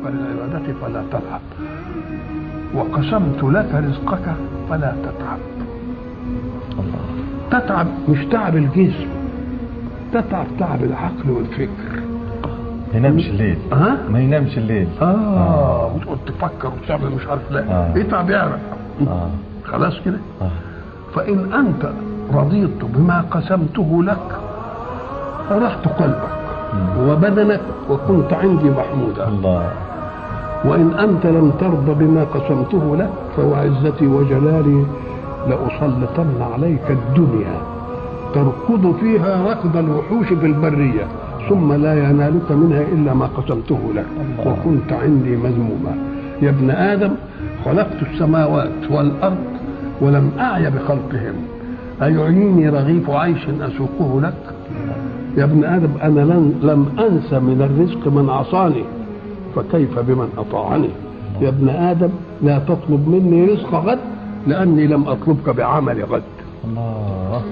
للعبادة فلا تلعب، وقسمت لك رزقك فلا تتعب. الله. تتعب مش تعب الجسم، تتعب تعب العقل والفكر. ما ينامش الليل. ما ينامش الليل. وتقعد تفكر وتعمل مش عارف لا. يتعب يعرف. خلاص كده. فإن أنت رضيت بما قسمته لك فرحت قلبك وبدنك وكنت عندي محمودا. الله. وإن أنت لم ترضى بما قسمته لك فوعزتي وجلالي لأسلطن عليك الدنيا تركض فيها ركض الوحوش في البرية ثم لا ينالك منها إلا ما قسمته لك. الله. وكنت عندي مذموما. يا ابن آدم خلقت السماوات والأرض ولم أعي بخلقهم، أيعيني رغيف عيش أسوقه لك؟ يا ابن آدم أنا لم أنس من الرزق من عصاني فكيف بمن أطاعني؟ يا ابن آدم لا تطلب مني رزق غد لأني لم أطلبك بعمل غد. الله.